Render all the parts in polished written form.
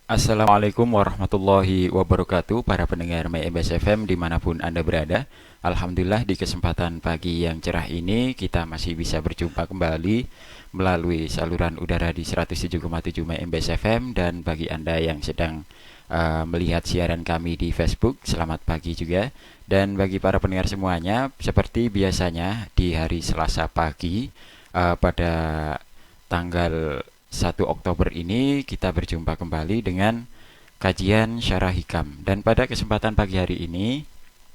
Assalamualaikum warahmatullahi wabarakatuh para pendengar MBS FM dimanapun Anda berada. Alhamdulillah di kesempatan pagi yang cerah ini kita masih bisa berjumpa kembali melalui saluran udara di 107,7 MBS FM. Dan bagi Anda yang sedang melihat siaran kami di Facebook, selamat pagi juga. Dan bagi para pendengar semuanya, seperti biasanya di hari Selasa pagi pada tanggal 1 Oktober ini kita berjumpa kembali dengan kajian Syarah Hikam. Dan pada kesempatan pagi hari ini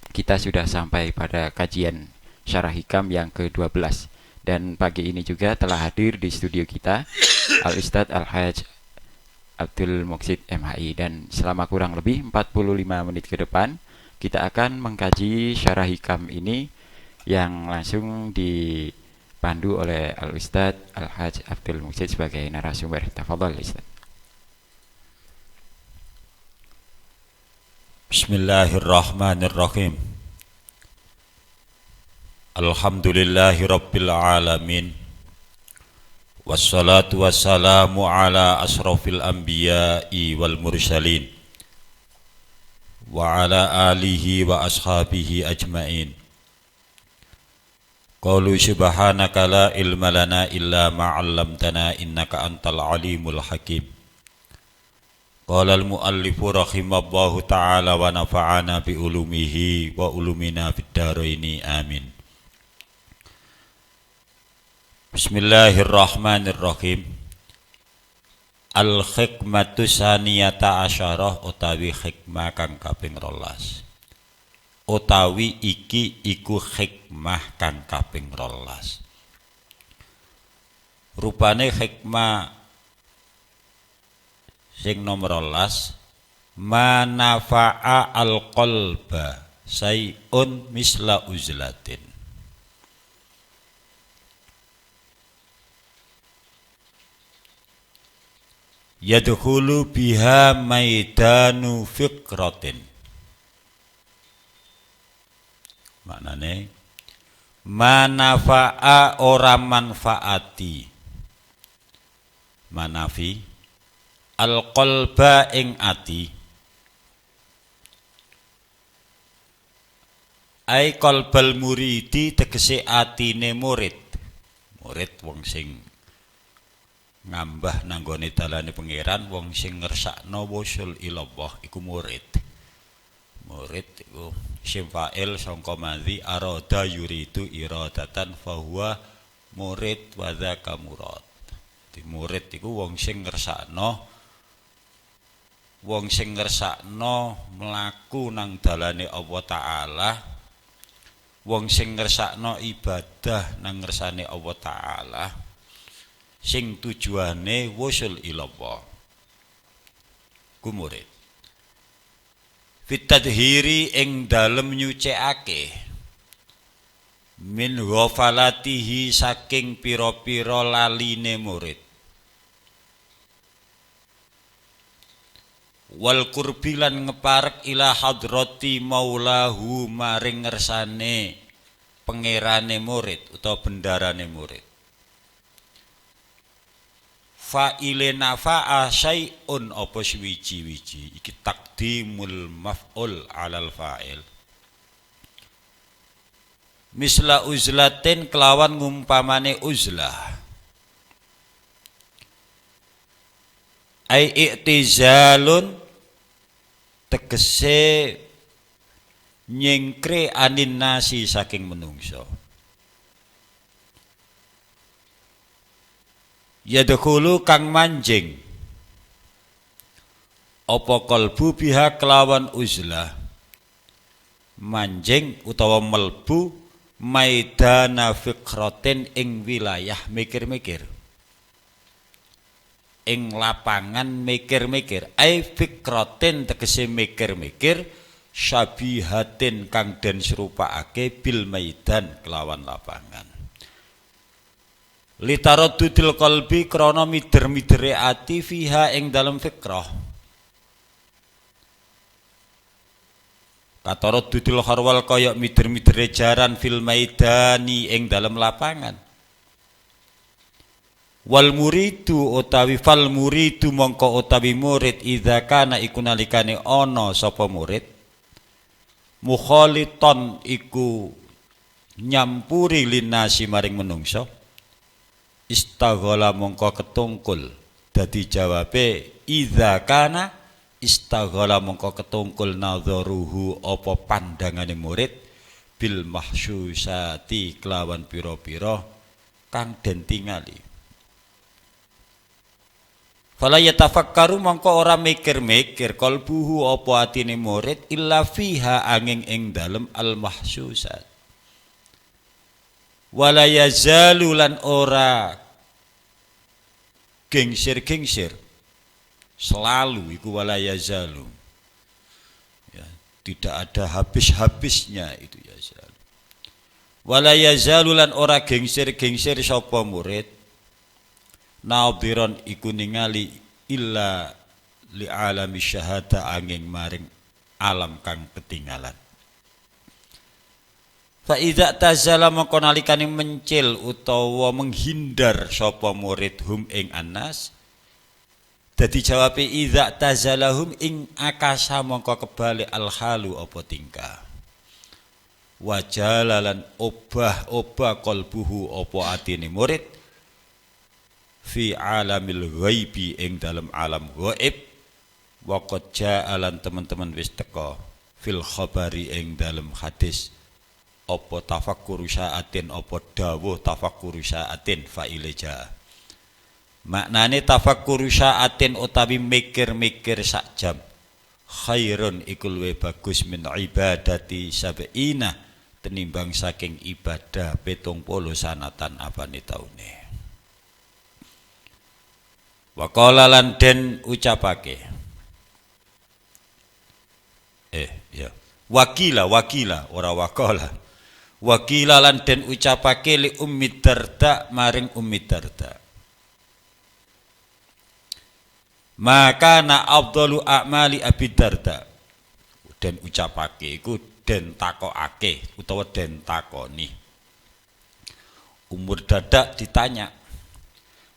kita sudah sampai pada kajian Syarah Hikam yang ke-12. Dan pagi ini juga telah hadir di studio kita Al-Ustadz Al-Hajj Abdul Muqsid MHI. Dan selama kurang lebih 45 menit ke depan kita akan mengkaji Syarah Hikam ini yang langsung dipandu oleh Al-Ustadz Al-Hajj Abdul Muqsid sebagai narasumber. Tafadhol Ustadz. Bismillahirrahmanirrahim. Alhamdulillahi rabbil alamin. Wassalatu wassalamu ala asrafil anbiya'i wal mursalin wa ala alihi wa ashabihi ajmain. Qalu subhanaka la ilma lana illa ma 'allamtana innaka antal alimul hakim. Qala al-muallifu rahimallahu ta'ala wa nafa'ana bi ulumihi wa ulumina fid dharaini amin. Bismillahirrahmanirrahim. Al-hikmatu saniyata asyarah utawi hikmah kang kaping 12. Utawi iki iku hikmah kang kaping 12. Rupane hikmah sing nomor 12, manafa'a al-qalba sayun misla uzlatin. Yadkhulu biha maidanu fikratin. Maknane manafa'a ora manfaati, manafi al-qalba ing ati, ai qalbal muridi tegese atine murid. Murid wong sing ngambah nanggone dalane pangeran, wong sing ngersakno wusul ilallah iku murid. Murid iku isim fa'il sangka madhi arada yuridu iradatan fahuwa murid wa dzaka murad. Di murid iku wong sing ngersakno mlaku nang dalane Allah Ta'ala, wong sing ngersakno ibadah nang ngersane Allah Ta'ala, sing tujuane wusul ilallah, ku murid. Fitadhiri ing dalem nyucikake, min ghafalatihi saking pira-pira laline murid, wal qurbilan ngeparek ila hadrati maulahu maring ngersane pangerane murid utawa bendarane murid. Fa'ile nafa'a syai'un apa suwiji-wiji iki taqdimul maf'ul 'alal fa'il. Misla uzlatin kelawan ngumpamane uzlah. Ai i'tizalun tegese nyengkre anin nasi saking menungso. Yadkhulu kang manjing apa kalbu biha kelawan uzlah, manjing utawa melbu maidana fikratin ing wilayah mikir-mikir, ing lapangan mikir-mikir. Ai fikratin tegese mikir-mikir, syabihatin kang den serupakake bil maidan kelawan lapangan. Litaradudil qalbi krana mider-midere ati fiha ing dalem fikrah. Kataradudil harwal kaya mider-midere jaran fil maidani ing dalem lapangan. Wal muridu utawi fal muridu mongko utawi murid idza kana iku nalikane ana sapa murid mukhaliton iku nyampuri linasi maring menungso istaghala mongko ketungkul dadi jawabe idza kana istaghala mongko ketungkul nadharuhu apa pandangane murid bil mahsyusati kelawan pira-pira kang den tingali. Fala yatafakkaru mongko ora mikir-mikir qalbuhu apa atine murid illa fiha angin ing dalem al mahsyusat. Wala yazalu lan ora gengsir-gengsir selalu iku wala yazalu. Ya, tidak ada habis-habisnya itu ya selalu. Wala yazalu lan ora gengsir-gengsir sapa murid nadhiran iku ningali illa li alami syahada angin maring alam kang ketinggalan. Fa idza tazala mongko nalikane mencil utawa menghindar sapa murid hum ing anas dadi jawabe idza tazalahum ing akasa mongko kebalik al halu apa tingkah wajalalan obah-obah qalbuhu apa atine murid fi alamil ghaibi ing dalam alam ghaib wa qad ja'alan teman-teman wis teka fil khabari ing dalam hadis apa tafakkuru sa'atin apa dawuh tafakkuru sa'atin fa'ile ja maknane tafakkuru sa'atin utawi mikir-mikir sak jam khairun iku luwih bagus min ibadati sab'ina tenimbang saking ibadah 70 sanatan apane taune. Waqala lan den ucapake ya wakila ora waqala wakila lan den ucapake li Ummi Darda maring Ummi Darda maka na afdalu a'mali Abi Darda den ucapake iku den takokake utawa den takoni Umur Darda ditanya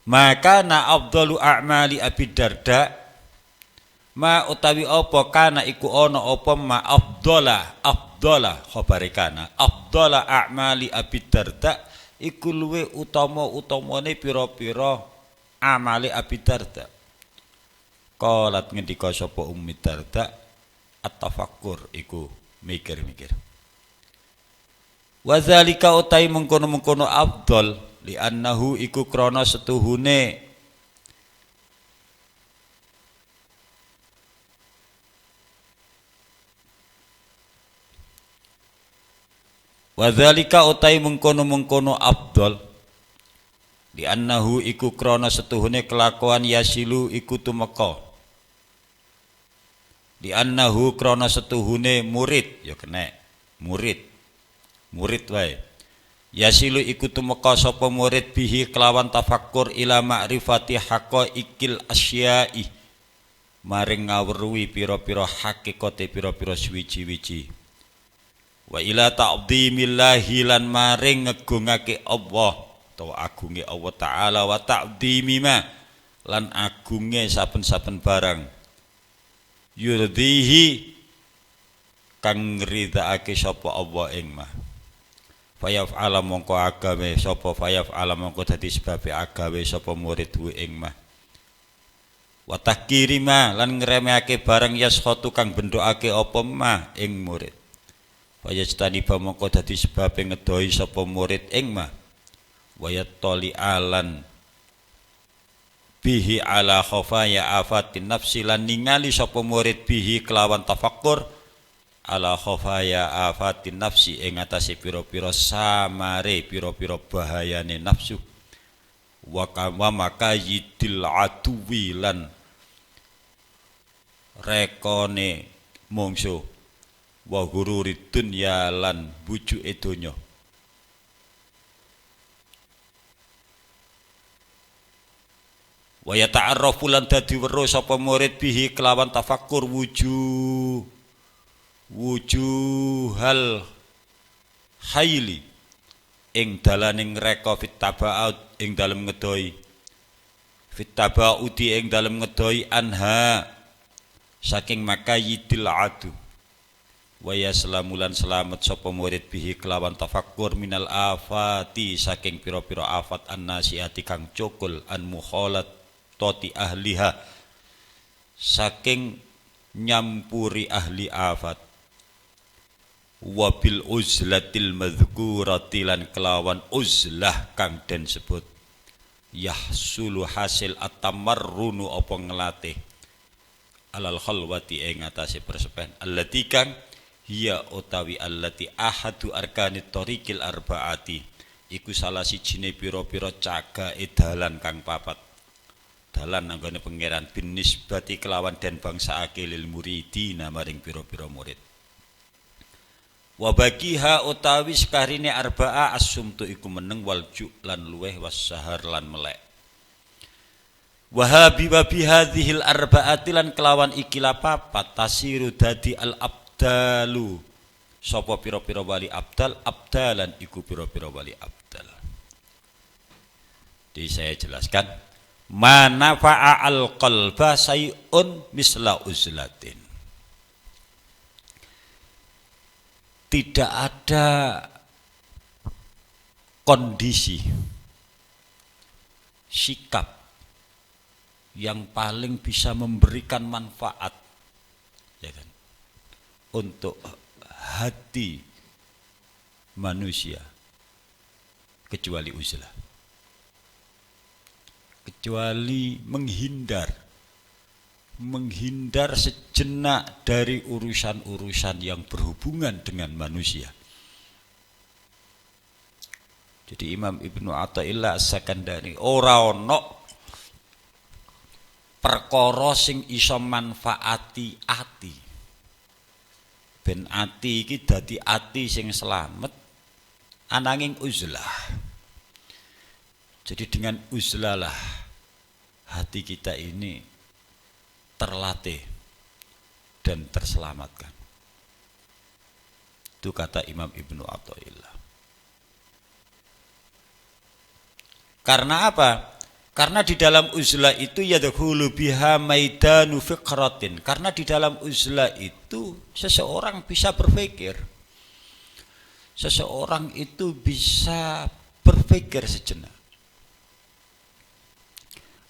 maka na afdalu a'mali Abi Darda ma utawi apa kana iku ana apa ma afdala khabare kana afdala a'mali Abi Darda iku luwe utama-utamane pira-pira amale Abi Darda qalat ngendika sapa Ummi Darda at-tafakkur iku mikir-mikir wa zalika utai mengkono-mengkono afdal li annahu iku krana setuhune wadzalika utai mengkono-mengkono afdal li annahu iku krana setuhune kelakuan yasilu iku tumeka li annahu krana setuhune murid ya kena murid wae yasilu iku tumeka sapa murid bihi kelawan tafakkur ila ma'rifati haqaiqil asya'i maring ngawruhi pira-pira hakikate pira-pira suwiji-wiji wa ila ta'dhimillahi lan maring ngegungake Allah utawa agunge Allah taala wa ta'dhimi ma lan agunge saben-saben barang yurdhihi kang ngridhaake sapa Allah ing mah fayaf alam mongko agawe sapa fayaf alam mongko dadi sebabe agawe sapa murid hu ing mah wa takirima lan ngremehake barang yaskhatu kang bendokake apa mah ing murid fayastani ba mongko dadi sebabe ngedohi sapa murid ing mah wa yattali alan bihi ala khafaya afatin nafsi lan ningali sapa murid bihi kelawan tafakkur ala khafaya afatin nafsi ing atase pira-pira samare pira-pira bahayane nafsu wa makayidil aduwi lan rekone mungsu wa gururid dunya lan bujuke donya wa yata'arrafu lan dadi weruh sapa murid bihi kelawan tafakkur wujuhal haili ing dalaning reka fit tabaut ing dalem ngedohi fit tabaudi ing dalem ngedoi anha saking makayidil adu wa yaslamulan selamat sapa murid bihi kelawan tafakkur minal afati saking pira-pira afat annasiati kang cukul an mukhalat toti ahliha saking nyampuri ahli afat wabil uzlatil madhkurati lan kelawan uzlah kang den sebut yahsulu hasil atamarrunu apa ngelatih alal khalwati ing atase persepen allati kang hiya utawi allati ahadu arkanit tariqil arbaati iku salah sijine pira-pira cagae dalan kang papat dalan anggone pangeran bin nisbati kelawan den bangsaake lil muridina maring pira-pira murid wa baqiha utawi sekarine arbaa asumtu iku meneng walju lan luweh wassahar lan melek wahabi wa bihadhil arbaati lan kelawan ikilah papat tasiru dadi al abdalu sapa pira-pira wali abdal abdalan iku pira-pira wali abdal. Jadi saya jelaskan manafa'a al qalba sayun misla uzlatin. Tidak ada kondisi sikap yang paling bisa memberikan manfaat ya kan untuk hati manusia kecuali uzlah, kecuali menghindar sejenak dari urusan-urusan yang berhubungan dengan manusia. Jadi Imam Ibnu Athaillah As-Sakandari ora ono perkara sing iso manfaati ati. Ben ati iki dadi ati sing slamet ananging uzlah. Jadi dengan uzlah lah hati kita ini terlatih dan terselamatkan. Itu kata Imam Ibnu Athaillah. Karena apa? Karena di dalam uzlah itu yadkhulu biha maidanu fiqratin. Karena di dalam uzlah itu seseorang bisa berpikir. Seseorang itu bisa berpikir sejenak.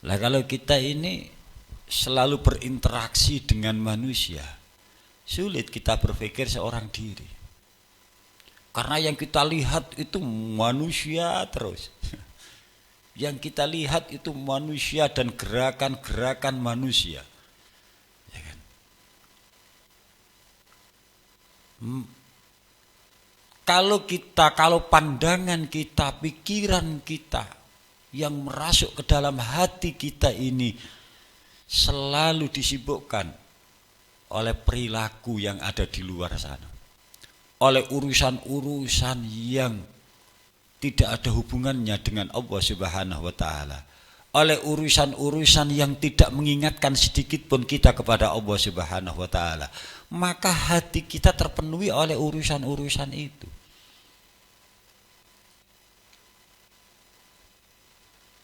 Lah kalau kita ini selalu berinteraksi dengan manusia, sulit kita berpikir seorang diri. Karena yang kita lihat itu manusia terus. Yang kita lihat itu manusia dan gerakan-gerakan manusia. Ya kan? Kalau pandangan kita, pikiran kita yang merasuk ke dalam hati kita ini selalu disibukkan oleh perilaku yang ada di luar sana, oleh urusan-urusan yang tidak ada hubungannya dengan Allah Subhanahu wa taala, oleh urusan-urusan yang tidak mengingatkan sedikit pun kita kepada Allah Subhanahu wa taala, maka hati kita terpenuhi oleh urusan-urusan itu.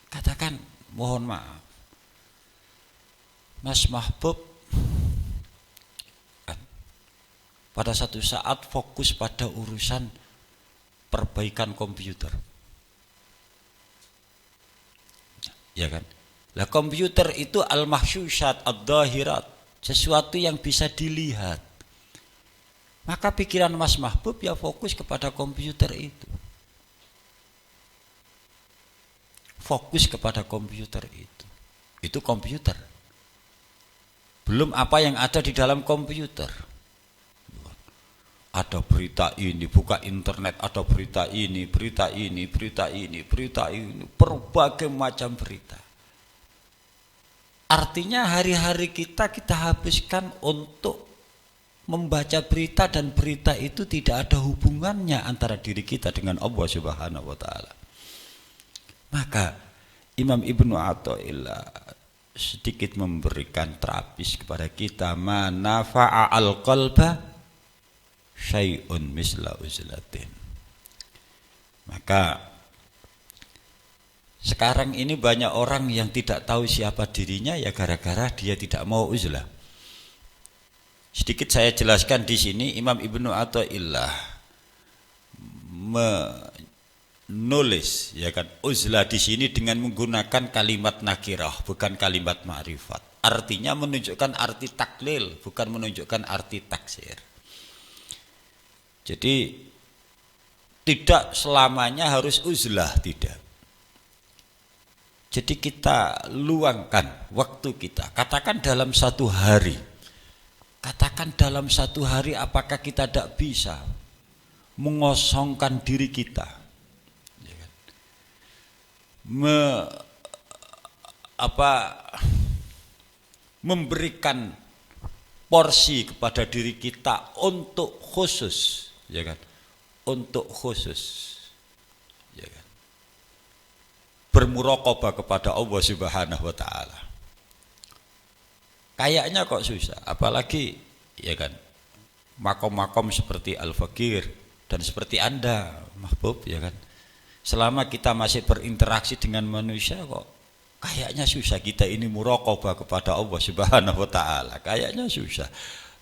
Katakan mohon maaf, Mas Mahbub pada satu saat fokus pada urusan perbaikan komputer. Ya kan? Lah komputer itu al-mahsyushat ad-dhahirat, sesuatu yang bisa dilihat. Maka pikiran Mas Mahbub ya fokus kepada komputer itu. Fokus kepada komputer itu. Itu komputer. Belum apa yang ada di dalam komputer. Ada berita ini, buka internet, ada berita ini, berita ini, berita ini, berita ini, berbagai macam berita. Artinya hari-hari kita habiskan untuk membaca berita, dan berita itu tidak ada hubungannya antara diri kita dengan Allah Subhanahu wa taala. Maka Imam Ibnu Athaillah sedikit memberikan terapis kepada kita, manafa'a al-qalba syai'un misla uzlatin. Maka Sekarang ini banyak orang yang tidak tahu siapa dirinya ya gara-gara dia tidak mau uzlah. Sedikit saya jelaskan di sini, Imam Ibnu Athaillah menulis ya kan uzlah di sini dengan menggunakan kalimat nakirah, bukan kalimat ma'rifat. Artinya menunjukkan arti taklil, bukan menunjukkan arti taksir. Jadi tidak selamanya harus uzlah, tidak. Jadi kita luangkan waktu kita. Katakan dalam satu hari. Katakan dalam satu hari apakah kita tidak bisa mengosongkan diri kita. Ya kan? Memberikan porsi kepada diri kita untuk khusus. Ya kan? Untuk khusus. Ya kan? Bermuraqabah kepada Allah Subhanahu wa taala. Kayaknya kok susah, apalagi ya kan makom-makom seperti Al-Fakir dan seperti Anda, Mahbub ya kan. Selama kita masih berinteraksi dengan manusia kok kayaknya susah kita ini muraqabah kepada Allah Subhanahu wa taala. Kayaknya susah.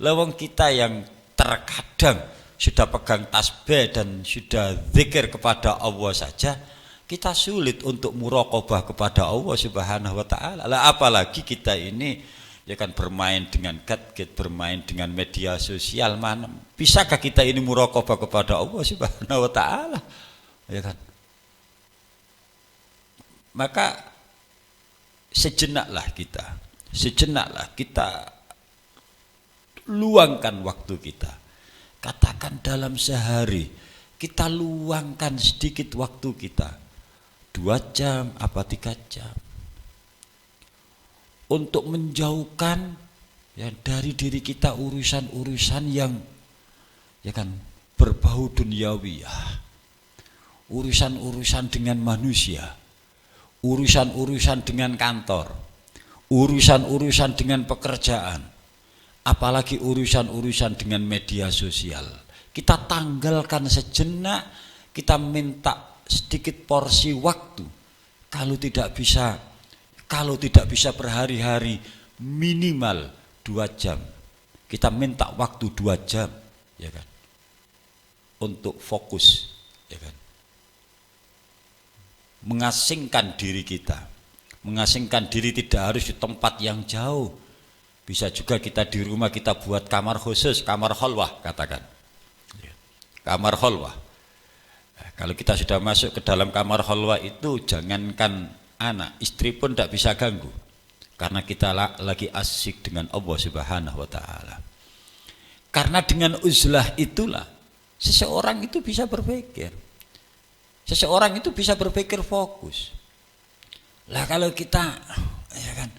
Lawang kita yang terkadang sudah pegang tasbih dan sudah zikir kepada Allah saja, kita sulit untuk muraqabah kepada Allah Subhanahu wa taala. Lah apalagi kita ini ya kan bermain dengan gadget, bermain dengan media sosial, mana bisakah kita ini muraqabah kepada Allah Subhanahu wa taala? Ya kan? Maka sejenaklah kita luangkan waktu kita. Katakan dalam sehari kita luangkan sedikit waktu kita, 2 jam apa 3 jam, untuk menjauhkan ya dari diri kita urusan-urusan yang ya kan berbau duniawiyah, urusan-urusan dengan manusia, urusan-urusan dengan kantor, urusan-urusan dengan pekerjaan, apalagi urusan-urusan dengan media sosial. Kita tanggalkan sejenak, kita minta sedikit porsi waktu. Kalau tidak bisa berhari-hari, minimal 2 jam. Kita minta waktu 2 jam, ya kan, untuk fokus, ya kan, mengasingkan diri kita. Mengasingkan diri tidak harus di tempat yang jauh. Bisa juga kita di rumah kita buat kamar khusus, kamar khalwah katakan. Kamar khalwah. Kalau kita sudah masuk ke dalam kamar khalwah itu, jangankan anak, istri pun tidak bisa ganggu. Karena kita lagi asik dengan Allah Subhanahu wa taala. Karena dengan uzlah itulah seseorang itu bisa berpikir. Seseorang itu bisa berpikir fokus. Lah kalau kita ya kan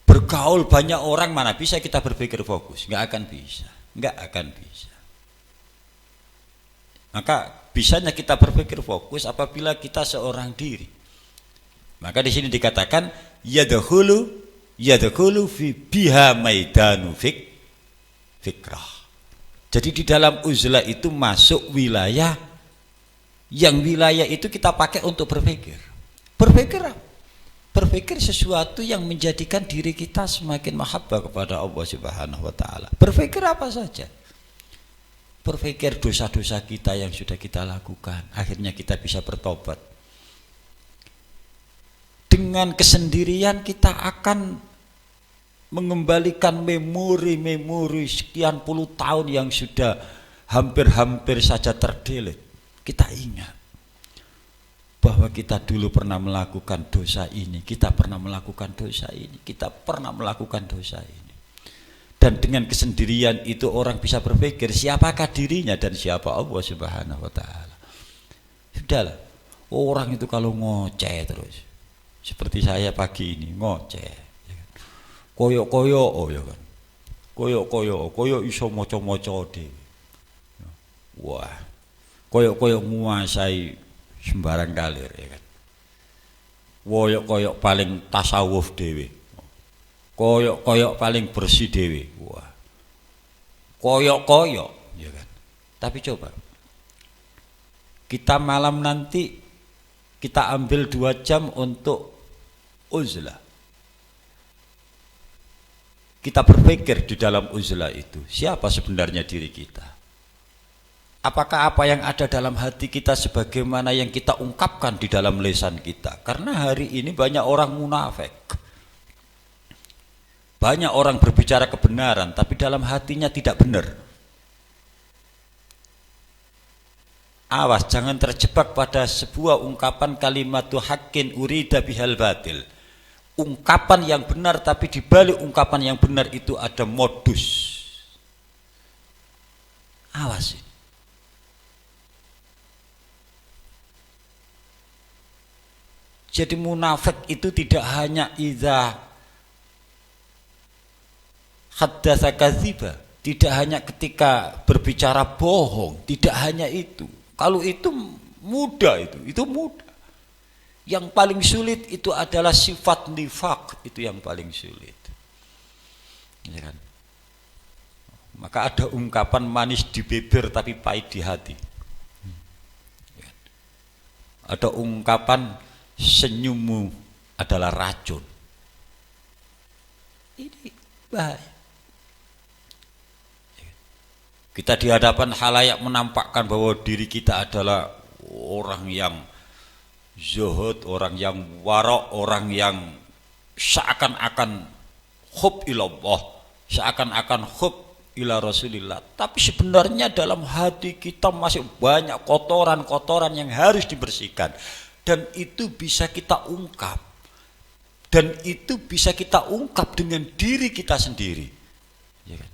bergaul banyak orang, mana bisa kita berpikir fokus? Enggak akan bisa. Maka bisanya kita berpikir fokus apabila kita seorang diri. Maka di sini dikatakan yadkhulu fi biha maidanu fikrah. Jadi di dalam uzlah itu masuk wilayah yang wilayah itu kita pakai untuk berpikir. Berpikir sesuatu yang menjadikan diri kita semakin mahabbah kepada Allah Subhanahu wa taala. Berpikir apa saja. Berpikir dosa-dosa kita yang sudah kita lakukan, akhirnya kita bisa bertobat. Dengan kesendirian kita akan mengembalikan memori-memori sekian puluh tahun yang sudah hampir-hampir saja terdelete. Kita ingat bahwa kita dulu pernah melakukan dosa ini, kita pernah melakukan dosa ini, kita pernah melakukan dosa ini. Dan dengan kesendirian itu orang bisa berpikir siapakah dirinya dan siapa Allah Subhanahu wa taala. Sudahlah, orang itu kalau ngoceh terus, seperti saya pagi ini ngoceh, koyok-koyok, oh ya kan, koyok iso moco-moco dhewe. Wah, koyok-koyok nguasai sembarang kalir, ya kan. Koyok-koyok paling tasawuf dhewe. Koyok-koyok paling bersih dewi. Wah. Koyok-koyok, ya kan. Tapi coba kita malam nanti kita ambil 2 jam untuk uzlah. Kita berpikir di dalam uzlah itu, siapa sebenarnya diri kita? Apakah apa yang ada dalam hati kita sebagaimana yang kita ungkapkan di dalam lisan kita? Karena hari ini banyak orang munafik. Banyak orang berbicara kebenaran tapi dalam hatinya tidak benar. Awas, jangan terjebak pada sebuah ungkapan kalimatu haqqin urida bihal batil. Ungkapan yang benar tapi di balik ungkapan yang benar itu ada modus. Awas. Jadi munafik itu tidak hanya idza haddatsa kadziba, tidak hanya ketika berbicara bohong, tidak hanya itu. Kalau itu mudah, itu mudah. Yang paling sulit itu adalah sifat nifaq, itu yang paling sulit. Ya kan? Maka ada ungkapan manis di bibir tapi pahit di hati. Ada ungkapan senyummu adalah racun. Ini bahaya. Kita di hadapan khalayak menampakkan bahwa diri kita adalah orang yang zuhud, orang yang warok, orang yang seakan-akan hub ilallah, seakan-akan hub ila Rasulillah. Tapi sebenarnya dalam hati kita masih banyak kotoran-kotoran yang harus dibersihkan. Dan itu bisa kita ungkap. Dan itu bisa kita ungkap dengan diri kita sendiri. Ya kan?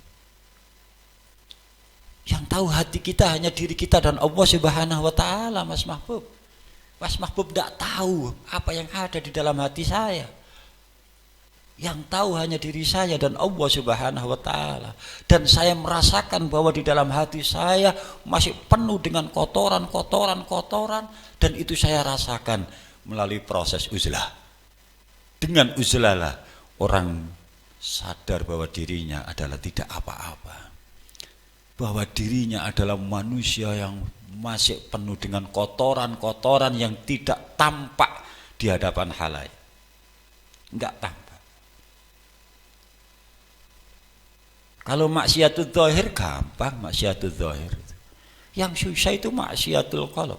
Yang tahu hati kita hanya diri kita dan Allah Subhanahu wa taala, Mas Mahbub. Mas Mahbub tidak tahu apa yang ada di dalam hati saya. Yang tahu hanya diri saya dan Allah Subhanahu wa taala. Dan saya merasakan bahwa di dalam hati saya masih penuh dengan kotoran-kotoran dan itu saya rasakan melalui proses uzlah. Dengan uzlah lah orang sadar bahwa dirinya adalah tidak apa-apa. Bahwa dirinya adalah manusia yang masih penuh dengan kotoran-kotoran yang tidak tampak di hadapan khalayak. Enggak tampak. Kalau maksiatul zahir gampang, maksiatul zahir. Yang susah itu maksiatul qalb.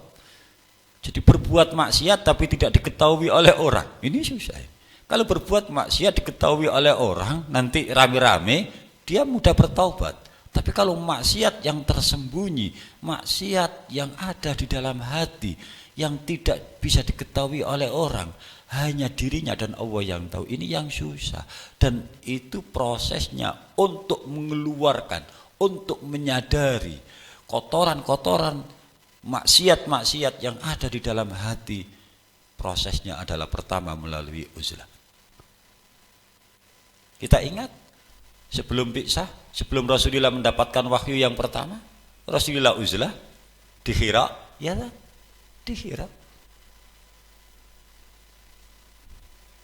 Jadi berbuat maksiat tapi tidak diketahui oleh orang, ini susah. Kalau berbuat maksiat diketahui oleh orang, nanti rame-rame dia mudah bertaubat. Tapi kalau maksiat yang tersembunyi, maksiat yang ada di dalam hati, yang tidak bisa diketahui oleh orang, hanya dirinya dan Allah yang tahu, ini yang susah. Dan itu prosesnya untuk mengeluarkan, untuk menyadari kotoran-kotoran, maksiat-maksiat yang ada di dalam hati. Prosesnya adalah pertama melalui uzlah. Kita ingat sebelum bi'tsah, sebelum Rasulullah mendapatkan wahyu yang pertama, Rasulullah uzlah di Hira, ya kan? Di Hira.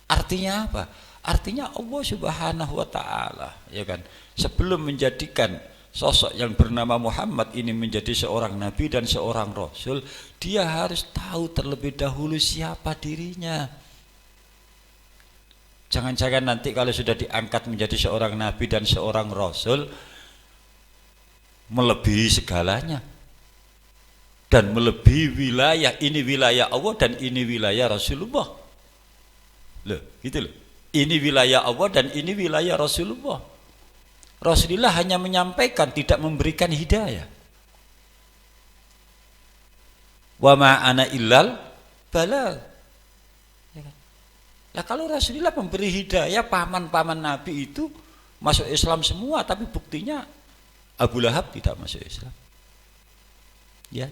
Artinya apa? Artinya Allah Subhanahu wa taala, ya kan, sebelum menjadikan sosok yang bernama Muhammad ini menjadi seorang nabi dan seorang rasul, dia harus tahu terlebih dahulu siapa dirinya. Jangan-jangan nanti kalau sudah diangkat menjadi seorang nabi dan seorang rasul, melebihi segalanya. Dan melebihi wilayah, ini wilayah Allah dan ini wilayah Rasulullah. Loh, gitu loh. Ini wilayah Allah dan ini wilayah Rasulullah. Rasulullah hanya menyampaikan, tidak memberikan hidayah. Wa ma ana illal balal. Ya kan? Nah, kalau Rasulullah memberi hidayah, paman-paman Nabi itu masuk Islam semua, tapi buktinya Abu Lahab tidak masuk Islam. Ya.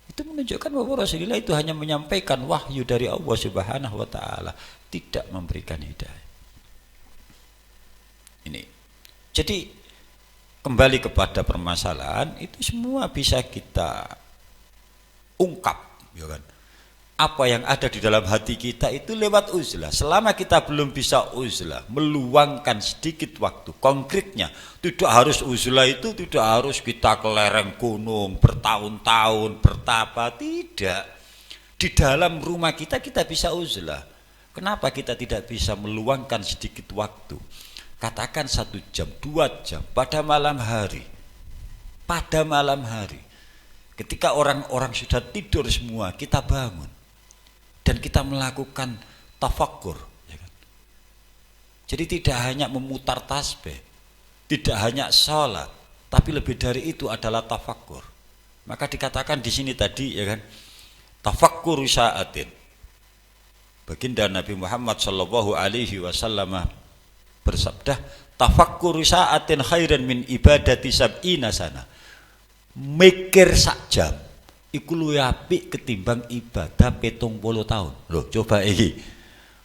Itu menunjukkan bahwa Rasulullah itu hanya menyampaikan wahyu dari Allah Subhanahu wa taala, tidak memberikan hidayah. Ini. Jadi kembali kepada permasalahan, itu semua bisa kita ungkap, ya kan? Apa yang ada di dalam hati kita itu lewat uzlah. Selama kita belum bisa uzlah, meluangkan sedikit waktu konkretnya, tidak harus uzlah itu tidak harus kita ke lereng gunung bertahun-tahun bertapa, tidak. Di dalam rumah kita bisa uzlah. Kenapa kita tidak bisa meluangkan sedikit waktu? Katakan 1 jam, 2 jam pada malam hari. Pada malam hari. Ketika orang-orang sudah tidur semua, kita bangun. Dan kita melakukan tafakkur. Ya kan? Jadi tidak hanya memutar tasbih, tidak hanya sholat, tapi lebih dari itu adalah tafakkur. Maka dikatakan di sini tadi, ya kan, tafakkur sa'atin. Baginda Nabi Muhammad sallallahu alaihi wasallam bersabda, tafakkur sa'atin khairan min ibadati sab'ina sana. Mikir sak jam iku luwih apik ketimbang ibadah 70 tahun. Loh, coba iki.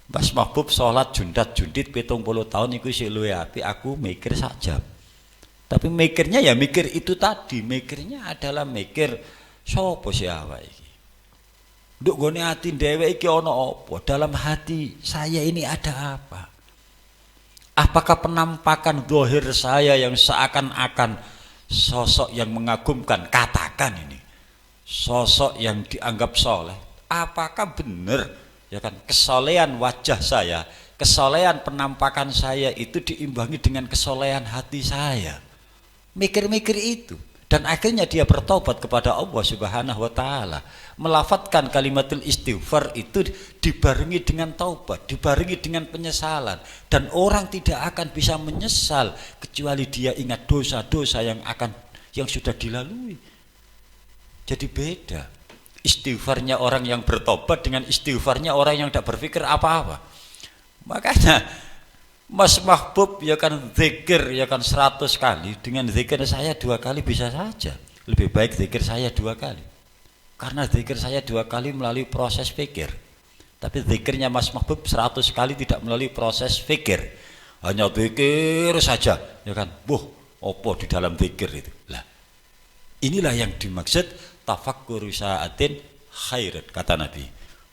Mas Mahbub sholat jundat-jundit 70 tahun iku sik luwih apik aku mikir sak jam. Tapi mikirnya ya mikir itu tadi, mikirnya adalah mikir sapa sih awak iki. Nduk gone ati dhewe iki ana apa? Dalam hati saya ini ada apa? Apakah penampakan zahir saya yang seakan-akan sosok yang mengagumkan, katakan ini sosok yang dianggap soleh, apakah benar ya kan kesolehan wajah saya, kesolehan penampakan saya itu diimbangi dengan kesolehan hati saya? Mikir-mikir itu, dan akhirnya dia bertobat kepada Allah Subhanahu wa taala, melafadzkan kalimatul istighfar itu dibarengi dengan taubat, dibarengi dengan penyesalan, dan orang tidak akan bisa menyesal kecuali dia ingat dosa-dosa yang sudah dilalui. Jadi beda istighfarnya orang yang bertobat dengan istighfarnya orang yang tidak berpikir apa-apa. Makanya Mas Mahbub ya kan zikir ya kan 100 kali, dengan zikir saya 2 kali bisa saja. Lebih baik zikir saya 2 kali. Karena zikir saya 2 kali melalui proses fikir. Tapi zikirnya Mas Mahbub 100 kali tidak melalui proses fikir. Hanya zikir saja, ya kan. Opo di dalam zikir itu. Lah, inilah yang dimaksud tafakkur sa'atin khairat, kata Nabi.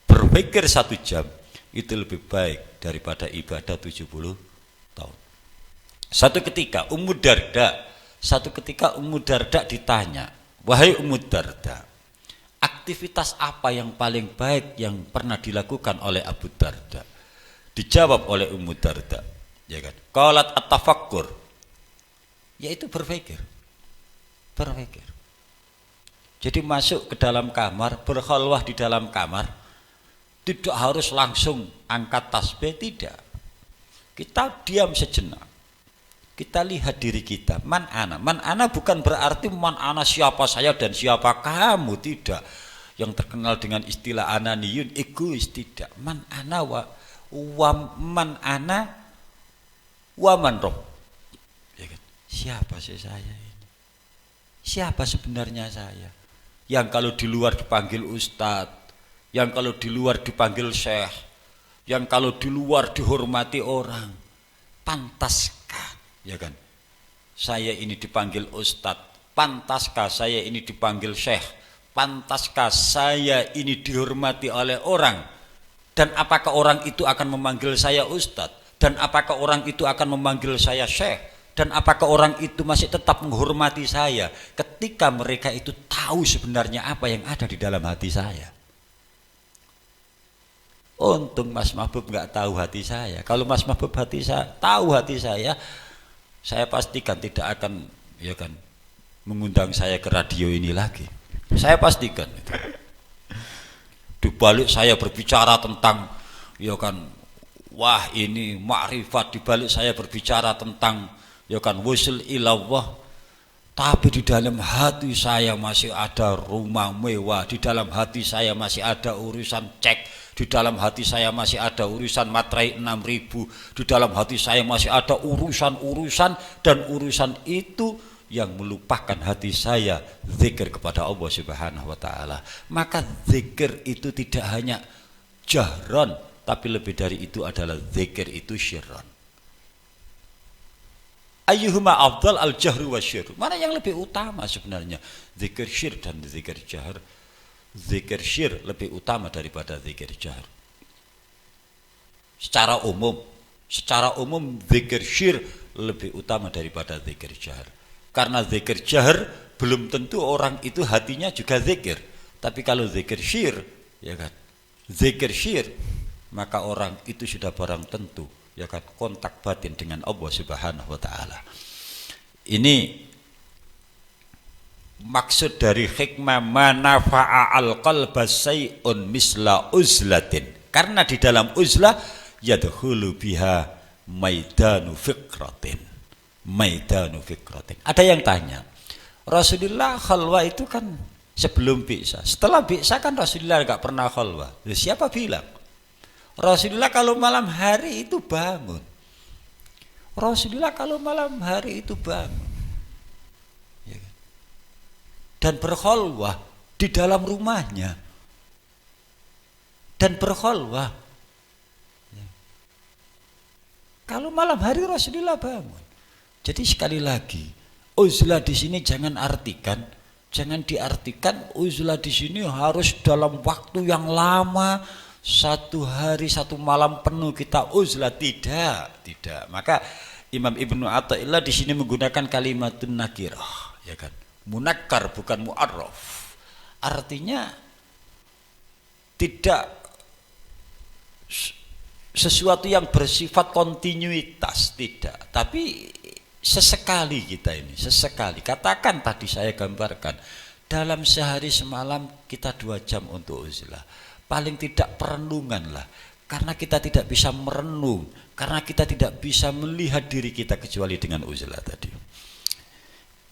Berpikir 1 jam itu lebih baik daripada ibadah 70 tahun. Satu ketika Ummu Darda ditanya, wahai Ummu Darda, aktivitas apa yang paling baik yang pernah dilakukan oleh Abu Darda? Dijawab oleh Ummu Darda, ya kan, qalat at-tafakkur, yaitu berpikir. Jadi masuk ke dalam kamar, berkhalwah di dalam kamar, tidak harus langsung angkat tasbih, tidak. Kita diam sejenak. Kita lihat diri kita, man ana. Man ana bukan berarti man ana siapa saya dan siapa kamu, tidak. Yang terkenal dengan istilah ananiyun, egois, tidak. Man ana wa man ana wa man roh. Ya kan? Siapa sih saya ini? Siapa sebenarnya saya? Yang kalau di luar dipanggil ustadz, yang kalau di luar dipanggil syekh, yang kalau di luar dihormati orang, pantaskah, ya kan, saya ini dipanggil ustadz? Pantaskah saya ini dipanggil syekh? Pantaskah saya ini dihormati oleh orang? Dan apakah orang itu akan memanggil saya ustadz? Dan apakah orang itu akan memanggil saya syekh? Dan apakah orang itu masih tetap menghormati saya ketika mereka itu tahu sebenarnya apa yang ada di dalam hati saya? Untung Mas Mahbub nggak tahu hati saya. Kalau Mas Mahbub tahu hati saya pastikan tidak akan, ya kan, mengundang saya ke radio ini lagi. Saya pastikan. Di balik saya berbicara tentang, ya kan, wah ini makrifat, di balik saya berbicara tentang, ya kan, wusul ilallah, tapi di dalam hati saya masih ada rumah mewah, di dalam hati saya masih ada urusan cek, di dalam hati saya masih ada urusan materai 6.000, di dalam hati saya masih ada urusan-urusan, dan urusan itu yang melupakan hati saya zikir kepada Allah Subhanahu wa taala. Maka zikir itu tidak hanya jahron, tapi lebih dari itu adalah zikir itu syirron. Ayyuhuma afdal al-jahru wa syir. Mana yang lebih utama sebenarnya? Zikir syir dan zikir jahr. Zikir syir lebih utama daripada zikir jahr. Secara umum zikir syir lebih utama daripada zikir jahr. Karena zikir jahr belum tentu orang itu hatinya juga zikir. Tapi kalau zikir syir ya kan, zikir syir, maka orang itu sudah barang tentu, ya kan, kontak batin dengan Allah Subhanahu wa taala. Ini maksud dari hikmah manafa'a al-qalba say'un misla uzlatin. Karena di dalam uzlah yadkhulu biha maidanu fikratin. Maidanu fikratin. Ada yang tanya, Rasulullah khalwa itu kan sebelum bi'sa. Setelah bi'sa kan Rasulullah enggak pernah khalwa. Siapa bilang? Rasulullah kalau malam hari itu bangun. Rasulullah kalau malam hari itu bangun. Dan berkholwah di dalam rumahnya, dan berkholwah. Kalau malam hari Rasulullah bangun. Jadi sekali lagi, uzlah di sini jangan diartikan uzlah di sini harus dalam waktu yang lama, 1 hari 1 malam penuh kita uzlah, tidak. Maka Imam Ibnu Athaillah di sini menggunakan kalimatun nakirah, ya kan? Munakkar bukan mu'arraf. Artinya tidak sesuatu yang bersifat kontinuitas, tidak. Tapi sesekali kita ini, sesekali. Katakan tadi saya gambarkan, dalam sehari semalam kita 2 jam untuk uzlah. Paling tidak perenungan lah. Karena kita tidak bisa merenung, karena kita tidak bisa melihat diri kita kecuali dengan uzlah tadi.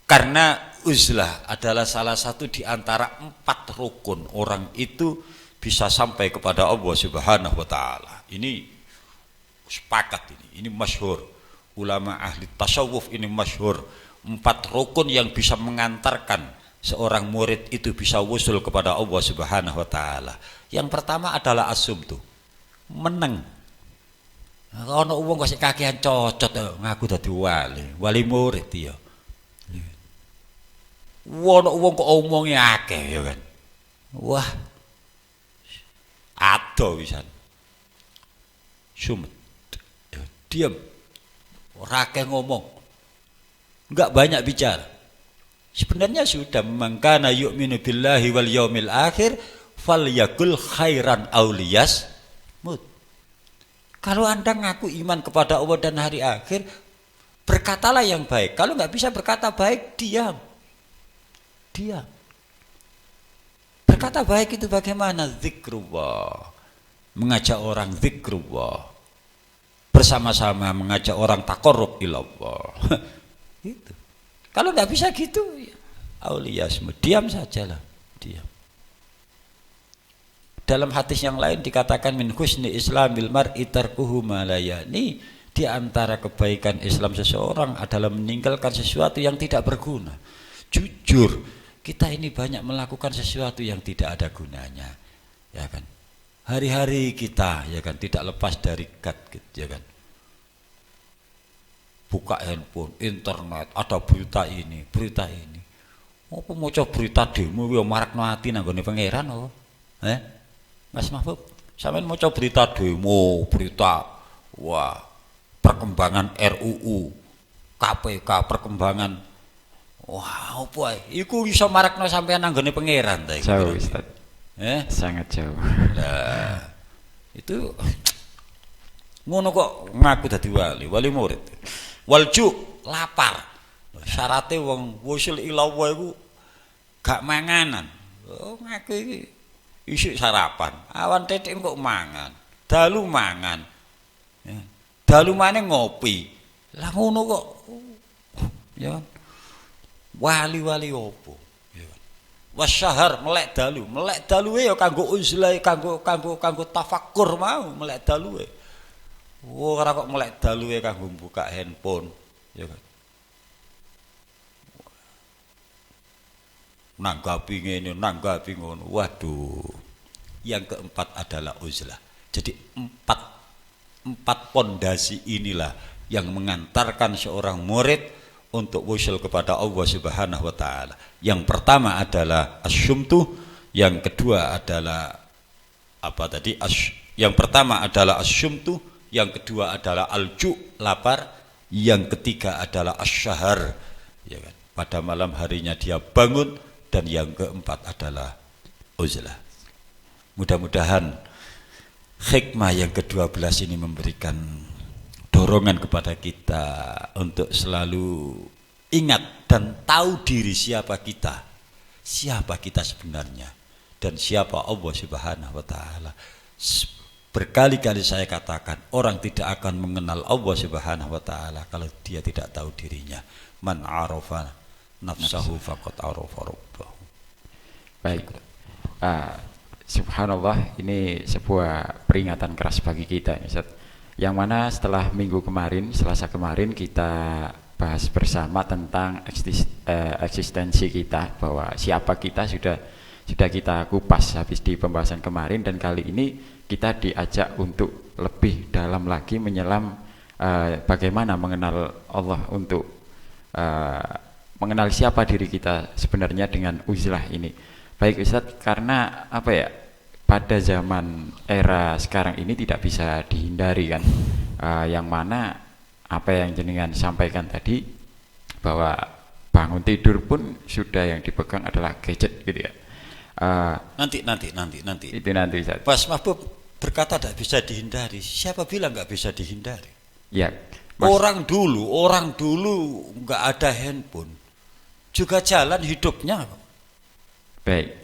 Karena uzlah adalah salah satu di antara 4 rukun orang itu bisa sampai kepada Allah Subhanahu wa taala. Ini sepakat ini masyhur. Ulama ahli tasawuf ini masyhur. 4 rukun yang bisa mengantarkan seorang murid itu bisa wusul kepada Allah Subhanahu wa taala. Yang pertama adalah asumtu. Meneng. Ana wong kok sik kakean cocot ngaku dadi wali murid ya. Wong kok omongnya akeh ya kan. Wah. Ado wisan. Sumet. Diam. Ora akeh ngomong. Enggak banyak bicara. Sebenarnya sudah mangkana yu'minu billahi wal yaumil akhir falyakul khairan aw liyasmut. Kalau Anda ngaku iman kepada Allah dan hari akhir, berkatalah yang baik. Kalau enggak bisa berkata baik, diam. Berkata baik itu bagaimana? Zikrullah, mengajak orang zikrullah, bersama-sama mengajak orang taqarrub ilallah. Itu. Kalau nggak bisa gitu, ya, auliyasmu, diam sajalah, diam. Dalam hadis yang lain dikatakan min husni islamil mar'i tarkuhu ma la yani. Di antara kebaikan Islam seseorang adalah meninggalkan sesuatu yang tidak berguna. Jujur, kita ini banyak melakukan sesuatu yang tidak ada gunanya, ya kan? Hari-hari kita, ya kan, tidak lepas dari gadget, ya kan? Buka handphone, internet, ada berita ini. Apa maca berita demo ya marakno ati nanggone pangeran apa? Mas Mahfud, sampean maca berita demo, berita wah, perkembangan RUU, KPK, perkembangan wah, apa iku iso marakno sampean nanggone pangeran ta iku. Jauh, Ustaz. Sangat jauh. Nah, itu ngono kok ngaku dadi wali murid. Walju, lapar. Syaratnya wong wusul ilallah iku gak manganan. Oh, ngaku iki isuk sarapan. Awan tetek kok mangan. Dalu mangan. Ya. Dalu maneh ngopi. Lah ngono kok. Ya. Wali-wali opo ya. Wasyahar melek daluwe ya kanggo uzlah, kanggo tafakkur mau melek daluwe. Ora kok melek daluwe kanggo buka handphone ya kan. Nanggapi ngene, nanggapi ngono. Waduh. Yang keempat adalah uzlah. Jadi empat pondasi inilah yang mengantarkan seorang murid untuk wusul kepada Allah Subhanahu wa taala. Yang pertama adalah asyumtu, yang kedua adalah apa tadi? Yang pertama adalah asyumtu, yang kedua adalah alju, lapar, yang ketiga adalah asyahar, ya kan? Pada malam harinya dia bangun, dan yang keempat adalah uzlah. Mudah-mudahan hikmah yang ke-12 ini memberikan dorongan kepada kita untuk selalu ingat dan tahu diri siapa kita sebenarnya, dan siapa Allah Subhanahu wa taala. Berkali-kali saya katakan, orang tidak akan mengenal Allah Subhanahu wa taala kalau dia tidak tahu dirinya. Man arafa nafsahu faqad arafa rabbahu. Baik. Subhanallah, ini sebuah peringatan keras bagi kita, Ustaz. Yang mana setelah minggu kemarin, Selasa kemarin, kita bahas bersama tentang eksistensi kita, bahwa siapa kita sudah kita kupas habis di pembahasan kemarin, dan kali ini kita diajak untuk lebih dalam lagi menyelam bagaimana mengenal Allah, untuk mengenal siapa diri kita sebenarnya dengan uzlah ini. Baik Ustadz, karena pada zaman era sekarang ini tidak bisa dihindari kan, yang mana apa yang jenengan sampaikan tadi, bahwa bangun tidur pun sudah yang dipegang adalah gadget gitu ya. Nanti Itu nanti Ustadz. Mas Mahbub berkata tidak bisa dihindari. Siapa bilang nggak bisa dihindari? Ya, orang dulu nggak ada handphone juga jalan hidupnya. Baik.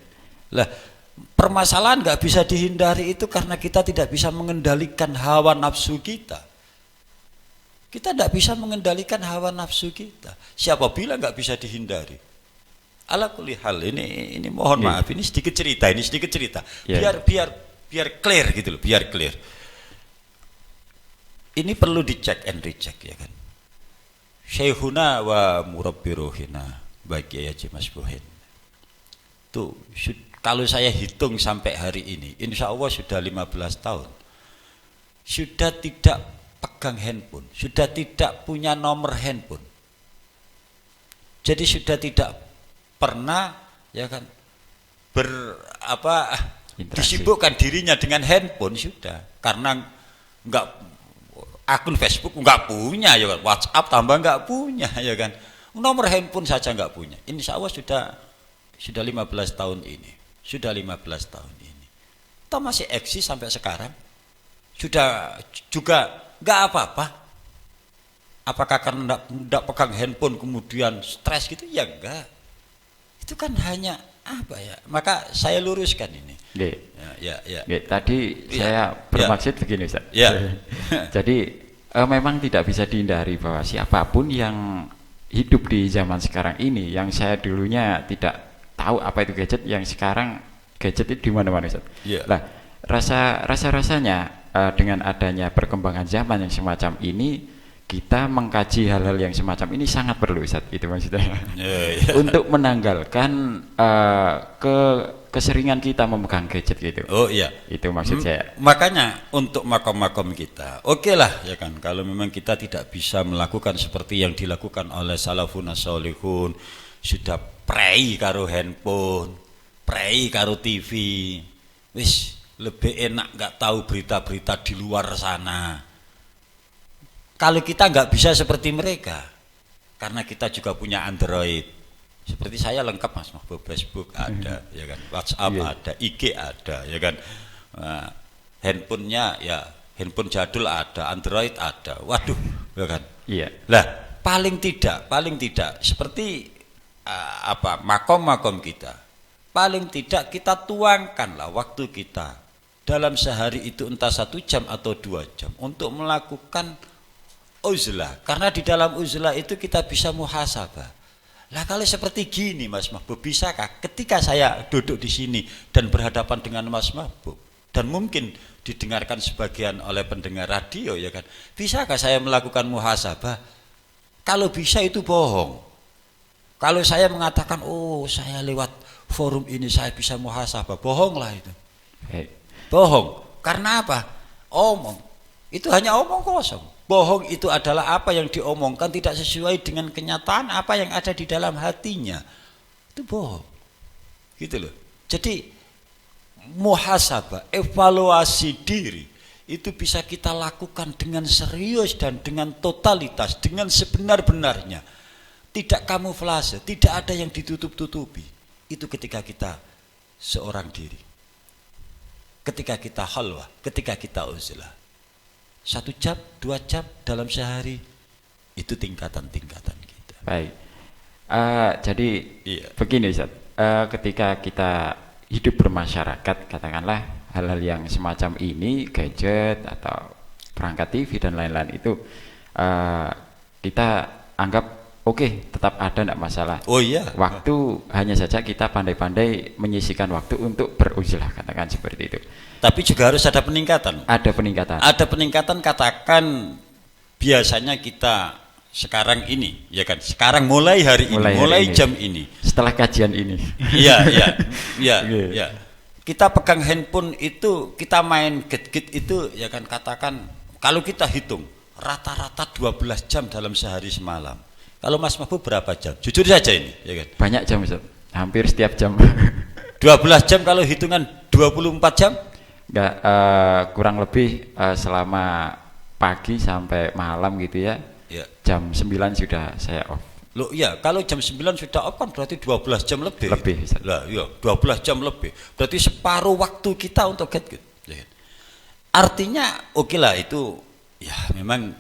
Lah, permasalahan nggak bisa dihindari itu karena kita tidak bisa mengendalikan hawa nafsu kita. Kita tidak bisa mengendalikan hawa nafsu kita. Siapa bilang nggak bisa dihindari? Ala kulli hal, ini mohon maaf, ini sedikit cerita. Biar clear gitu loh, biar clear. Ini perlu dicek and recheck ya kan. Syekhuna wa murabbi ruhina bagi Haji Mas Buhin. Tuh, kalau saya hitung sampai hari ini, insya Allah sudah 15 tahun. Sudah tidak pegang handphone, sudah tidak punya nomor handphone. Jadi sudah tidak pernah ya kan disibukkan dirinya dengan handphone sudah, karena enggak akun Facebook enggak punya ya kan, WhatsApp tambah enggak punya ya kan, nomor handphone saja enggak punya. Insya Allah sudah 15 tahun ini. Sudah 15 tahun ini. Toh masih eksis sampai sekarang. Sudah juga enggak apa-apa. Apakah karena enggak pegang handphone kemudian stres gitu? Ya enggak. Itu kan hanya maka saya luruskan ini. Ya. Tadi saya bermaksud begini Ustaz. Ya. Jadi memang tidak bisa dihindari bahwa siapapun yang hidup di zaman sekarang ini, yang saya dulunya tidak tahu apa itu gadget, yang sekarang gadget itu di mana-mana Ustaz. Yeah. Lah, rasanya dengan adanya perkembangan zaman yang semacam ini, kita mengkaji hal-hal yang semacam ini sangat perlu Ustaz, itu maksudnya. Yeah. Untuk menanggalkan keseringan kita memegang gadget gitu. Oh iya. Itu maksud saya. Makanya untuk makom-makom kita, oke lah ya kan, kalau memang kita tidak bisa melakukan seperti yang dilakukan oleh salafun as-solihun, sudah prei karo handphone, prei karo TV, wis lebih enak nggak tahu berita-berita di luar sana. Kalau kita nggak bisa seperti mereka, karena kita juga punya Android, seperti saya lengkap Mas Mahbub, Facebook ada ya kan, WhatsApp ada, IG ada ya kan, handphonenya ya handphone jadul ada, Android ada, waduh ya kan. Iya. Lah paling tidak seperti makom-makom kita, paling tidak kita tuangkanlah waktu kita dalam sehari itu, entah 1 jam atau 2 jam untuk melakukan uzlah, karena di dalam uzlah itu kita bisa muhasabah. Lah kalau seperti gini Mas Mahbub, bisakah ketika saya duduk di sini dan berhadapan dengan Mas Mahbub, dan mungkin didengarkan sebagian oleh pendengar radio ya kan, bisakah saya melakukan muhasabah? Kalau bisa itu bohong. Kalau saya mengatakan, oh saya lewat forum ini saya bisa muhasabah, bohonglah itu. Bohong. Karena apa? Omong. Itu hanya omong kosong. Bohong itu adalah apa yang diomongkan tidak sesuai dengan kenyataan apa yang ada di dalam hatinya. Itu bohong. Gitu loh. Jadi muhasabah, evaluasi diri itu bisa kita lakukan dengan serius dan dengan totalitas, dengan sebenar-benarnya. Tidak kamuflase, tidak ada yang ditutup-tutupi. Itu ketika kita seorang diri. ketika kita khalwah, ketika kita uzlah. 1 jam, 2 jam dalam sehari, itu tingkatan-tingkatan kita. Baik. Jadi Iya. begini Ustaz, ketika kita hidup bermasyarakat, katakanlah hal-hal yang semacam ini, gadget atau perangkat TV dan lain-lain itu, kita anggap oke, tetap ada, tidak masalah. Oh iya. Waktu hanya saja kita pandai-pandai menyisihkan waktu untuk beruzlah, katakan seperti itu. Tapi juga harus ada peningkatan. Ada peningkatan. Ada peningkatan, katakan biasanya kita sekarang ini, ya kan? Sekarang mulai hari ini, mulai ini. Jam ini. Setelah kajian ini. Iya, iya, iya, Iya. iya. Kita pegang handphone itu, kita main get-get itu, ya kan, katakan kalau kita hitung rata-rata 12 jam dalam sehari semalam. Kalau Mas Mahbub berapa jam? Jujur saja ini, ya kan? Banyak jam Ustaz. Hampir setiap jam. 12 jam kalau hitungan 24 jam? Enggak, kurang lebih selama pagi sampai malam gitu ya. Ya. Jam 9 sudah saya off. Loh iya, kalau jam 9 sudah off kan berarti 12 jam lebih. Lebih, Ustaz. Lah iya, 12 jam lebih. Berarti separuh waktu kita untuk get-get. Ya kan? Artinya oke lah itu, ya memang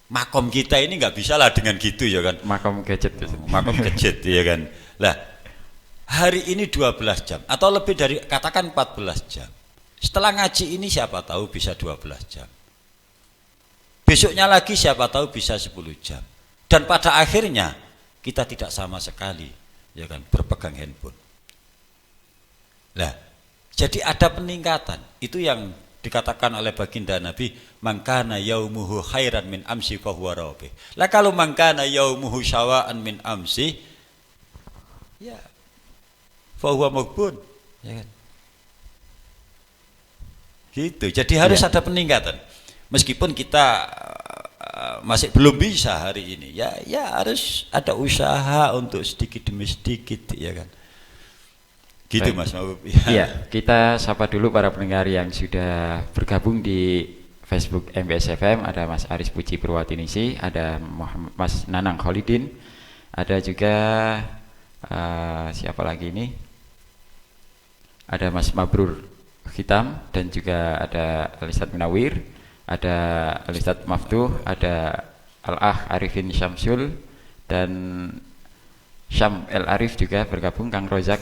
makom kita ini nggak bisa lah dengan gitu, ya kan. Makom gadget Ustaz. Makom gadget, ya kan. Lah hari ini 12 jam atau lebih dari, katakan 14 jam. Setelah ngaji ini siapa tahu bisa 12 jam. Besoknya lagi siapa tahu bisa 10 jam. Dan pada akhirnya kita tidak sama sekali, ya kan, berpegang handphone. Lah, jadi ada peningkatan. Itu yang dikatakan oleh baginda Nabi, mangkana yaumuhu khairan min amsi fahuwa rabih. Lah kalau mangkana yaumuhu syawa'an min amsi, ya fahuwa maghbun, ya kan. Gitu. Jadi harus ada peningkatan. Meskipun kita masih belum bisa hari ini, ya harus ada usaha untuk sedikit demi sedikit, ya kan. Gitu. Baik. Mas Mahbub. Iya, kita sapa dulu para pendengar yang sudah bergabung di Facebook MBS FM. Ada Mas Aris Puji Purwatinisi, ada Mas Nanang Khalidin, ada juga siapa lagi ini? Ada Mas Mabrur Hitam, dan juga ada Alistad Munawir, ada Alistad Maftuh, ada Al-Ah Arifin Syamsul, dan Syam El Arif juga bergabung, Kang Rozak.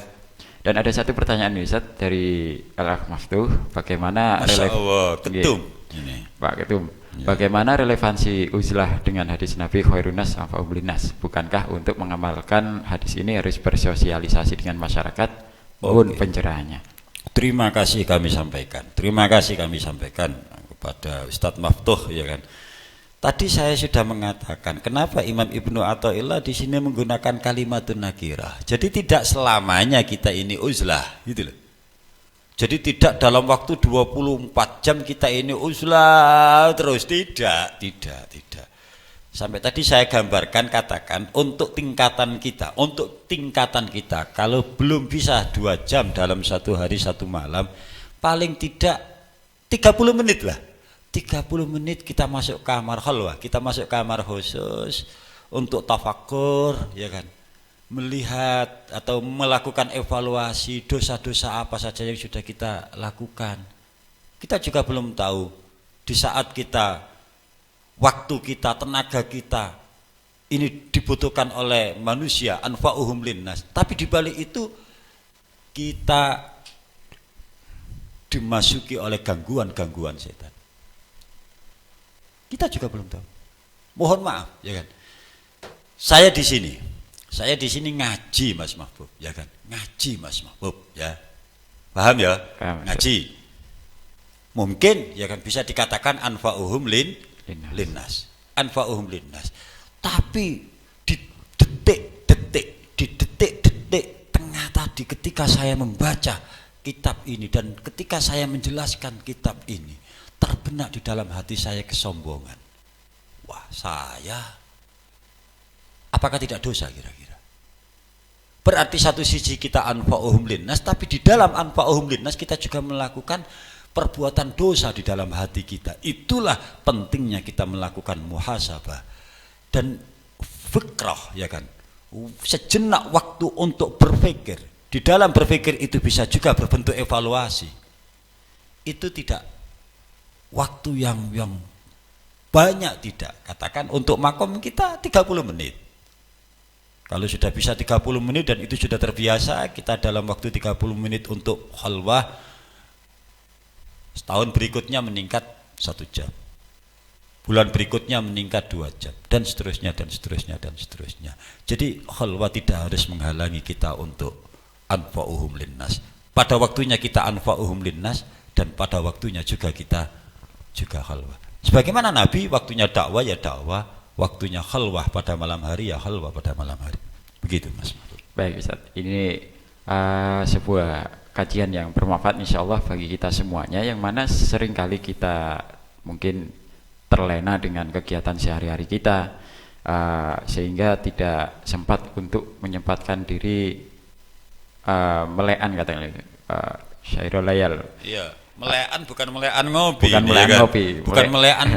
Dan ada satu pertanyaan Ustaz dari Al-Ah Maftuh, bagaimana Pak Ketum, ya, bagaimana relevansi uzlah dengan hadis Nabi khairun nas anfa'uhum linnas? Bukankah untuk mengamalkan hadis ini harus bersosialisasi dengan masyarakat mohon pencerahannya? Terima kasih kami sampaikan. Terima kasih kami sampaikan kepada Ustadz Maftuh, ya kan. Tadi saya sudah mengatakan kenapa Imam Ibnu Athaillah di sini menggunakan kalimatun nakirah. Jadi tidak selamanya kita ini uzlah, gitu loh. Jadi tidak dalam waktu 24 jam kita ini uzlah terus, tidak. Sampai tadi saya gambarkan, katakan untuk tingkatan kita, kalau belum bisa 2 jam dalam satu hari satu malam, paling tidak 30 menit lah. 30 menit kita masuk kamar khalwah, kita masuk kamar khusus untuk tafakkur, ya kan, melihat atau melakukan evaluasi dosa-dosa apa saja yang sudah kita lakukan. Kita juga belum tahu di saat kita, waktu kita, tenaga kita ini dibutuhkan oleh manusia, anfa'uhum linnas, tapi di balik itu kita dimasuki oleh gangguan-gangguan setan. Kita juga belum tahu. Mohon maaf, ya kan. Saya di sini ngaji Mas Mahbub, ya kan. Ngaji Mas Mahbub, ya. Paham ya? Paham. Ngaji. Mungkin ya kan bisa dikatakan anfa'uhum linnas. Anfa'uhum linnas. Tapi di detik-detik tengah tadi ketika saya membaca kitab ini dan ketika saya menjelaskan kitab ini, terbenak di dalam hati saya kesombongan. Wah, apakah tidak dosa kira-kira? Berarti satu sisi kita anfa'uhum linnas, tapi di dalam anfa'uhum linnas kita juga melakukan perbuatan dosa di dalam hati kita. Itulah pentingnya kita melakukan muhasabah dan fikrah, ya kan. Sejenak waktu untuk berpikir. Di dalam berpikir itu bisa juga berbentuk evaluasi. itu tidak waktu yang banyak, tidak. Katakan untuk makom kita 30 menit. Kalau sudah bisa 30 menit dan itu sudah terbiasa, kita dalam waktu 30 menit untuk khalwah, setahun berikutnya meningkat 1 jam. Bulan berikutnya meningkat 2 jam, dan seterusnya, dan seterusnya, dan seterusnya. Jadi khalwah tidak harus menghalangi kita untuk anfa'uhum linnas. Pada waktunya kita anfa'uhum linnas, dan pada waktunya juga kita juga khalwah. Sebagaimana Nabi, waktunya dakwah ya dakwah, waktunya khalwah pada malam hari ya khalwah pada malam hari. Begitu Mas. Baik Ustaz, ini sebuah kajian yang bermanfaat insyaallah bagi kita semuanya, yang mana seringkali kita mungkin terlena dengan kegiatan sehari-hari kita, sehingga tidak sempat untuk menyempatkan diri melean, katanya syairul layal. Iya, melean bukan melean ngopi. Bukan melean kan? ngopi. Bukan melean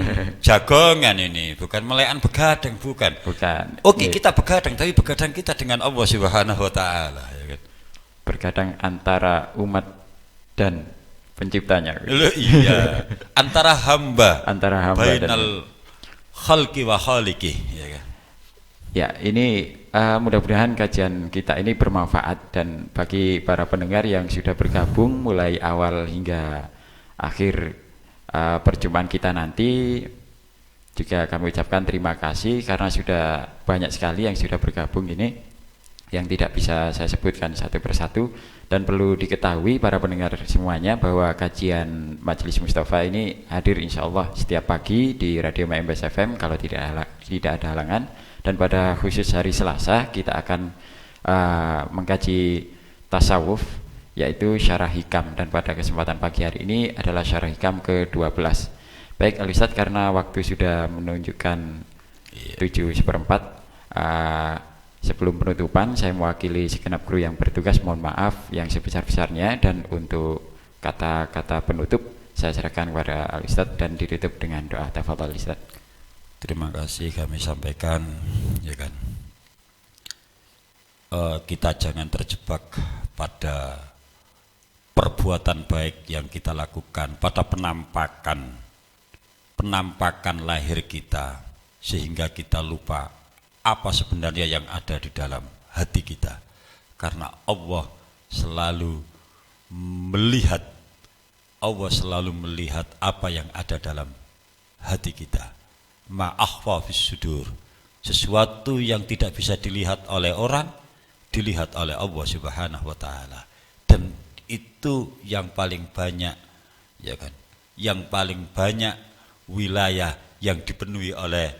jagongan ini, bukan melean begadang, bukan. Bukan. Oke, kita begadang, tapi begadang kita dengan Allah Subhanahu wa taala, ya kan? Bergadang antara umat dan penciptanya. Loh, iya, antara hamba bainal khalqi wa khaliqi, ya kan? Ya, ini mudah-mudahan kajian kita ini bermanfaat, dan bagi para pendengar yang sudah bergabung mulai awal hingga akhir perjumpaan kita nanti, juga kami ucapkan terima kasih karena sudah banyak sekali yang sudah bergabung ini, yang tidak bisa saya sebutkan satu persatu. Dan perlu diketahui para pendengar semuanya bahwa kajian Majelis Mustafa ini hadir insyaallah setiap pagi di Radio MBS FM kalau tidak ada halangan. Dan pada khusus hari Selasa kita akan mengkaji tasawuf, yaitu syarah hikam, dan pada kesempatan pagi hari ini adalah syarah hikam ke-12. Baik Al-Ustaz, karena waktu sudah menunjukkan 7:04, sebelum penutupan saya mewakili segenap kru yang bertugas mohon maaf yang sebesar-besarnya, dan untuk kata-kata penutup saya serahkan kepada Al-Ustaz dan ditutup dengan doa. Tafadhol Ustaz. Terima kasih kami sampaikan, ya kan, kita jangan terjebak pada perbuatan baik yang kita lakukan, pada penampakan lahir kita, sehingga kita lupa apa sebenarnya yang ada di dalam hati kita. Karena Allah selalu melihat apa yang ada dalam hati kita. Ma'akhfa fis sudur, sesuatu yang tidak bisa dilihat oleh orang dilihat oleh Allah Subhanahu wa taala. Dan itu yang paling banyak, ya kan, yang paling banyak wilayah yang dipenuhi oleh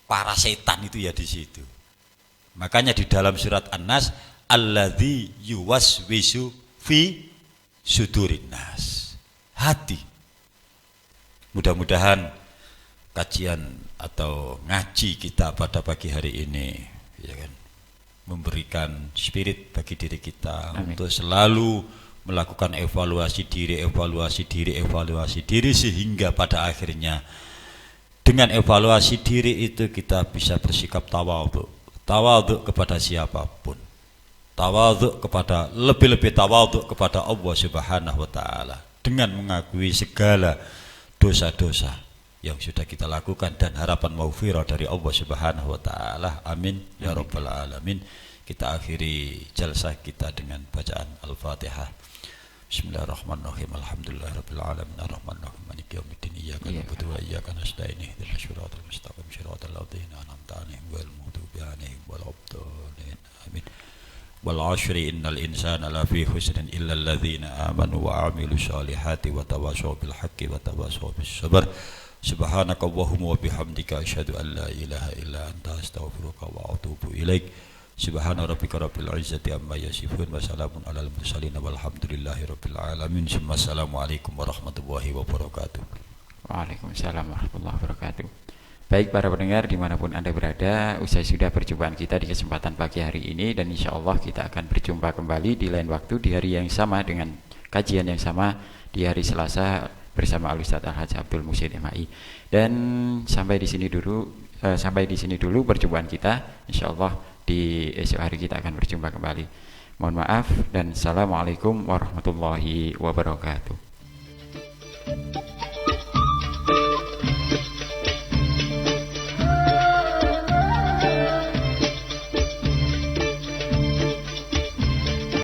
para setan itu ya di situ. Makanya di dalam surat An-Nas, alladzi yuwaswisu fi sudurin nas, hati. Mudah-mudahan kajian atau ngaji kita pada pagi hari ini, ya kan, memberikan spirit bagi diri kita. Amin. Untuk selalu melakukan evaluasi diri, sehingga pada akhirnya dengan evaluasi diri itu kita bisa bersikap tawadhu kepada siapapun, lebih tawadhu kepada Allah Subhanahu wa taala, dengan mengakui segala dosa-dosa yang sudah kita lakukan dan harapan maghfirah dari Allah Subhanahu wa taala. Amin ya rabbal alamin. Kita akhiri jalsah kita dengan bacaan Al-Fatihah. Bismillahirrahmanirrahim. Alhamdulillahirabbil alamin arrahmanirrahim maliki yaumiddin iyyaka na'budu wa iyyaka nasta'in ihdinas siratal mustaqim siratal ladzina an'amta 'alaihim ghairil maghdubi 'alaihim waladdallin. Amin. Wal 'ashri innal insana lafi khusrin illa alladzina amanu wa 'amilus solihati wa tawassaw bil haqqi wa tawassaw bis sabr. Subhanakallahumma wa bihamdika asyhadu an la ilaha illa anta astaghfiruka wa atubu ilaik. Subhana rabbika rabbil izzati amma yasifun wa salamun alal mursalin walhamdulillahi rabbil alamin. Assalamualaikum warahmatullahi wabarakatuh. Waalaikumsalam warahmatullahi wabarakatuh. Baik para pendengar dimanapun Anda berada, usai sudah perjumpaan kita di kesempatan pagi hari ini, dan insya Allah kita akan berjumpa kembali di lain waktu di hari yang sama dengan kajian yang sama di hari Selasa bersama Al-Ustaz Al-Hajj Abdul Muhsin MAI. Dan sampai di sini dulu perjumpaan kita. Insyaallah di esok hari kita akan berjumpa kembali. Mohon maaf dan assalamualaikum warahmatullahi wabarakatuh.